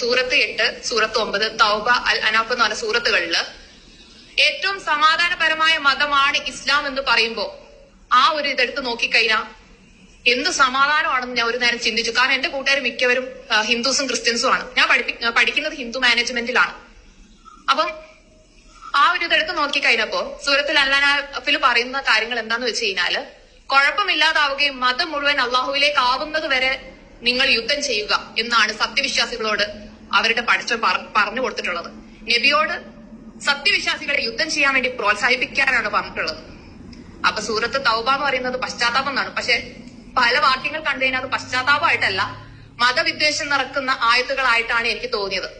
സൂറത്ത് 8, സൂറത്ത് 9, തൗബ, അൽ അനാഫ് എന്ന് പറഞ്ഞ സൂറത്തുകളില് ഏറ്റവും സമാധാനപരമായ മതമാണ് ഇസ്ലാം എന്ന് പറയുമ്പോ ആ ഒരു ഇതെടുത്ത് നോക്കിക്കഴിഞ്ഞാൽ എന്ത് സമാധാനമാണെന്ന് ഞാൻ ഒരു നേരം ചിന്തിച്ചു. കാരണം എന്റെ കൂട്ടുകാർ മിക്കവരും ഹിന്ദുസും ക്രിസ്ത്യൻസും ആണ്. ഞാൻ പഠിക്കുന്നത് ഹിന്ദു മാനേജ്മെന്റിലാണ്. അപ്പം ആ ഒരു ഇതെടുത്ത് നോക്കിക്കഴിഞ്ഞപ്പോ സൂറത്തുൽ അൽ അനാഫിൽ പറയുന്ന കാര്യങ്ങൾ എന്താന്ന് വെച്ച് കഴിഞ്ഞാല് കുഴപ്പമില്ലാതാവുകയും മതം മുഴുവൻ അള്ളാഹുവിലേക്ക് ആവുന്നത് വരെ നിങ്ങൾ യുദ്ധം ചെയ്യുക എന്നാണ് സത്യവിശ്വാസികളോട് അവരുടെ പഠിച്ചവൻ പറഞ്ഞു കൊടുത്തിട്ടുള്ളത്. നബിയോട് സത്യവിശ്വാസികളെ യുദ്ധം ചെയ്യാൻ വേണ്ടി പ്രോത്സാഹിപ്പിക്കാനാണ് പറഞ്ഞിട്ടുള്ളത്. അപ്പൊ സൂറത്ത് തൗബ എന്ന് പറയുന്നത് പശ്ചാത്താപം എന്നാണ്. പക്ഷെ പല വാക്യങ്ങൾ കണ്ടു കഴിഞ്ഞാൽ അത് പശ്ചാത്താപമായിട്ടല്ല, മതവിദ്വേഷം നിറക്കുന്ന ആയത്തുകളായിട്ടാണ് എനിക്ക് തോന്നിയത്.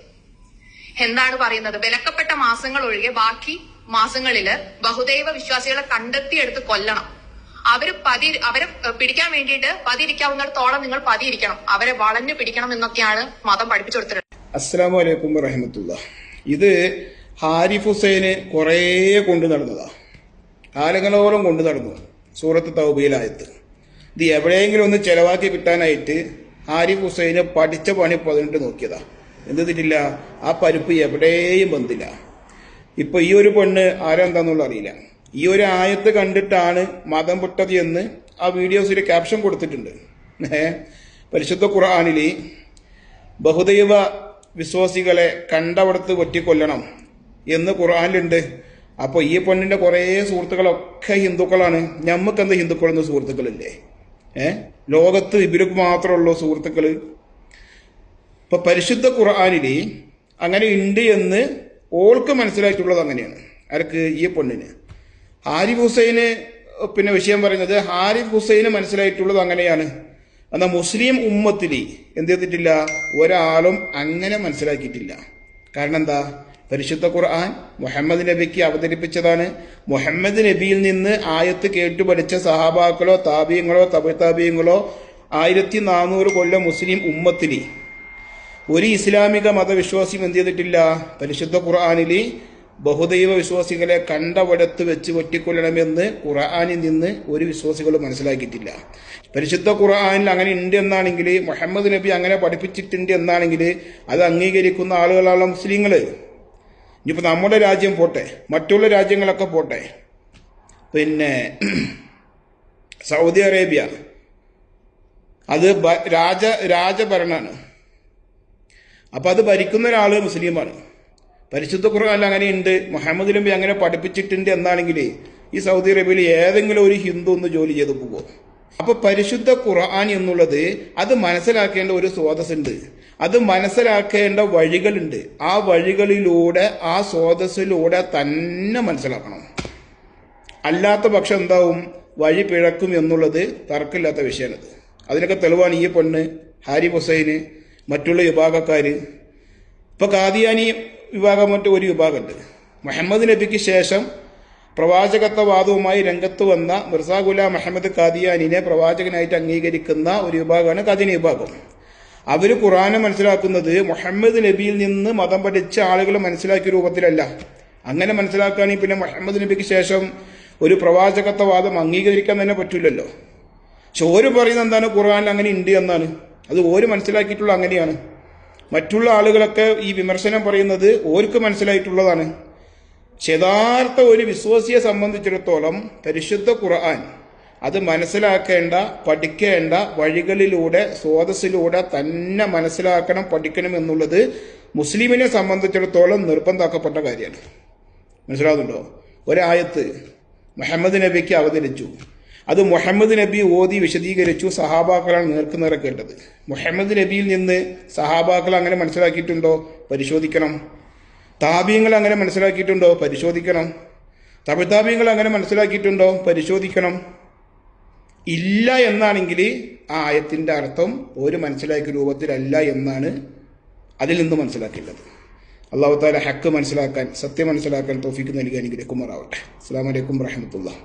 എന്താണ് പറയുന്നത്? വിലക്കപ്പെട്ട മാസങ്ങൾ ഒഴികെ ബാക്കി മാസങ്ങളില് ബഹുദൈവ വിശ്വാസികളെ കണ്ടെത്തിയെടുത്ത് കൊല്ലണം. അവരെ പിടിക്കാൻ വേണ്ടിയിട്ട് പതിയിരിക്കാവുന്നിടത്തോളം നിങ്ങൾ പതിയിരിക്കണം, അവരെ വളഞ്ഞു പിടിക്കണം എന്നൊക്കെയാണ് മതം പഠിപ്പിച്ചു കൊടുത്തിട്ടുള്ളത്. അസ്സലാമു അലൈക്കും വറഹ്മത്തുള്ളാഹി. ഇത് ഹാരിഫ് ഹുസൈന് കുറേ കൊണ്ടു നടന്നതാ, കാലങ്ങളോളം കൊണ്ടു നടന്നു. സൂറത്ത് തൗബയിലായത്ത് ഇത് എവിടെയെങ്കിലും ഒന്ന് ചെലവാക്കി കിട്ടാനായിട്ട് ഹാരിഫ് ഹുസൈന് പഠിച്ച പണി 18 നോക്കിയതാ. എന്ത് തെറ്റില്ല, ആ പരിപ്പ് എവിടെയും വന്നില്ല. ഇപ്പൊ ഈ ഒരു പെണ്ണ് ആരെന്താന്നുള്ള അറിയില്ല. ഈ ഒരു ആയത്ത് കണ്ടിട്ടാണ് മതം വിട്ടത് എന്ന് ആ വീഡിയോസിൽ ക്യാപ്ഷൻ കൊടുത്തിട്ടുണ്ട്. പരിശുദ്ധ ഖുർആനിൽ ബഹുദൈവ വിശ്വാസികളെ കണ്ടവിടത്ത് വെട്ടിക്കൊല്ലണം എന്ന് ഖുർആനിലുണ്ട്. അപ്പോൾ ഈ പെണ്ണിന്റെ കുറേ സുഹൃത്തുക്കളൊക്കെ ഹിന്ദുക്കളാണ്. ഞമ്മക്കെന്ത് ഹിന്ദുക്കളെന്ന് സുഹൃത്തുക്കളില്ലേ? ലോകത്ത് ഇവർക്ക് മാത്രമുള്ളൂ സുഹൃത്തുക്കള്. ഇപ്പൊ പരിശുദ്ധ ഖുർആനിൽ അങ്ങനെ ഉണ്ട് എന്ന് ഓൾക്ക് മനസ്സിലായിട്ടുള്ളത് അങ്ങനെയാണ്. ആർക്ക്? ഈ പെണ്ണിന്. ഹാരിഫ് ഹുസൈന് വിഷയം പറയുന്നത് ഹാരിഫ് ഹുസൈന് മനസ്സിലായിട്ടുള്ളത് അങ്ങനെയാണ്. എന്നാൽ മുസ്ലിം ഉമ്മത്തിൽ എന്ത് ചെയ്തിട്ടില്ല, ഒരാളും അങ്ങനെ മനസ്സിലാക്കിയിട്ടില്ല. കാരണം എന്താ? പരിശുദ്ധ ഖുർആൻ മുഹമ്മദ് നബിക്ക് അവതരിപ്പിച്ചതാണ്. മുഹമ്മദ് നബിയിൽ നിന്ന് ആയത്ത് കേട്ടു പഠിച്ച സഹാബാക്കളോ താബീങ്ങളോ തബിതാബീങ്ങളോ 1400 കൊല്ലം മുസ്ലിം ഉമ്മത്തിൽ ഒരു ഇസ്ലാമിക മതവിശ്വാസിയും എന്ത് ചെയ്തിട്ടില്ല, പരിശുദ്ധ ഖുർആനിൽ ബഹുദൈവ വിശ്വാസികളെ കണ്ടവിടത്ത് വെച്ച് വെട്ടിക്കൊല്ലണമെന്ന് ഖുർആനിൽ നിന്ന് ഒരു വിശ്വാസികളും മനസ്സിലാക്കിയിട്ടില്ല. പരിശുദ്ധ ഖുർആനിൽ അങ്ങനെ ഉണ്ട് എന്നാണെങ്കിൽ, മുഹമ്മദ് നബി അങ്ങനെ പഠിപ്പിച്ചിട്ടുണ്ട് എന്നാണെങ്കിൽ അത് അംഗീകരിക്കുന്ന ആളുകളാണ് മുസ്ലിങ്ങള്. ഇനിയിപ്പോൾ നമ്മുടെ രാജ്യം പോട്ടെ, മറ്റുള്ള രാജ്യങ്ങളൊക്കെ പോട്ടെ, പിന്നെ സൗദി അറേബ്യ അത് രാജഭരണമാണ്. അപ്പൊ അത് ഭരിക്കുന്ന ഒരാള് മുസ്ലിമാണ്. പരിശുദ്ധ ഖുർആനിൽ അങ്ങനെ ഉണ്ട്, മുഹമ്മദ് നബി അങ്ങനെ പഠിപ്പിച്ചിട്ടുണ്ട് എന്നാണെങ്കിൽ ഈ സൗദി അറേബ്യയിൽ ഏതെങ്കിലും ഒരു ഹിന്ദു ഒന്ന് ജോലി ചെയ്തു പോകുമോ? അപ്പൊ പരിശുദ്ധ ഖുർആൻ എന്നുള്ളത് അത് മനസ്സിലാക്കേണ്ട ഒരു സ്രോതസ്സുണ്ട്, അത് മനസ്സിലാക്കേണ്ട വഴികളുണ്ട്. ആ വഴികളിലൂടെ ആ സ്രോതസ്സിലൂടെ തന്നെ മനസ്സിലാക്കണം. അല്ലാത്ത പക്ഷം എന്താവും, വഴി പിഴക്കും എന്നുള്ളത് തർക്കമില്ലാത്ത വിഷയമാണത്. അതിനൊക്കെ തെളിവാണ് ഈ പെണ്ണ്, ഹാരിഫ് ഹുസൈന്, മറ്റുള്ള വിഭാഗക്കാര്. ഇപ്പൊ ഖാദിയാനി വിഭാഗം ഒരു വിഭാഗമുണ്ട്. മുഹമ്മദ് നബിക്ക് ശേഷം പ്രവാചകത്വവാദവുമായി രംഗത്ത് വന്ന മിർസാ ഗുലാം മുഹമ്മദ് ഖാദിയാനിനെ പ്രവാചകനായിട്ട് അംഗീകരിക്കുന്ന ഒരു വിഭാഗമാണ് ഖാദിയാനി വിഭാഗം. അവര് ഖുർആനെ മനസ്സിലാക്കുന്നത് മുഹമ്മദ് നബിയിൽ നിന്ന് മതം പഠിച്ച ആളുകൾ മനസ്സിലാക്കിയ രൂപത്തിലല്ല. അങ്ങനെ മനസ്സിലാക്കുകയാണെങ്കിൽ പിന്നെ മുഹമ്മദ് നബിക്ക് ശേഷം ഒരു പ്രവാചകത്വവാദം അംഗീകരിക്കാൻ തന്നെ പറ്റില്ലല്ലോ. പക്ഷെ ഓര് പറയുന്നത് എന്താണ്, ഖുർആനിൽ അങ്ങനെ ഉണ്ട് എന്നാണ്. അത് ഓര് മനസ്സിലാക്കിയിട്ടുള്ള അങ്ങനെയാണ്. മറ്റുള്ള ആളുകളൊക്കെ ഈ വിമർശനം പറയുന്നത് ഓർക്ക് മനസ്സിലായിട്ടുള്ളതാണ്. യഥാർത്ഥ ഒരു വിശ്വാസിയെ സംബന്ധിച്ചിടത്തോളം പരിശുദ്ധ ഖുർആൻ അത് മനസ്സിലാക്കേണ്ട, പഠിക്കേണ്ട വഴികളിലൂടെ സ്രോതസ്സിലൂടെ തന്നെ മനസ്സിലാക്കണം, പഠിക്കണം എന്നുള്ളത് മുസ്ലിമിനെ സംബന്ധിച്ചിടത്തോളം നിർബന്ധമാക്കപ്പെട്ട കാര്യമാണ്. മനസ്സിലാവുന്നുണ്ടോ? ഒരായത്ത് മുഹമ്മദ് നബിക്ക് അവതരിച്ചു, അത് മുഹമ്മദ് നബി ഓതി വിശദീകരിച്ചു, സഹാബാക്കളാണ് നേർക്കുനേർ കേട്ടത്. മുഹമ്മദ് നബിയിൽ നിന്ന് സഹാബാക്കൾ അങ്ങനെ മനസ്സിലാക്കിയിട്ടുണ്ടോ? പരിശോധിക്കണം. താബീങ്ങൾ അങ്ങനെ മനസ്സിലാക്കിയിട്ടുണ്ടോ? പരിശോധിക്കണം. തബിതാബീങ്ങൾ അങ്ങനെ മനസ്സിലാക്കിയിട്ടുണ്ടോ? പരിശോധിക്കണം. ഇല്ല എന്നാണെങ്കിൽ ആ ആയത്തിന്റെ അർത്ഥം ഒരു മനസ്സിലാക്കിയ രൂപത്തിലല്ല എന്നാണ് അതിൽ നിന്ന് മനസ്സിലാക്കേണ്ടത്. അല്ലാഹു തആല ഹക്ക് മനസ്സിലാക്കാൻ, സത്യം മനസ്സിലാക്കാൻ തൗഫീഖ് നൽകി അനുഗ്രഹിക്കുമാറാവട്ടെ. അസ്സലാമു അലൈക്കും വറഹ്മത്തുള്ളാഹി.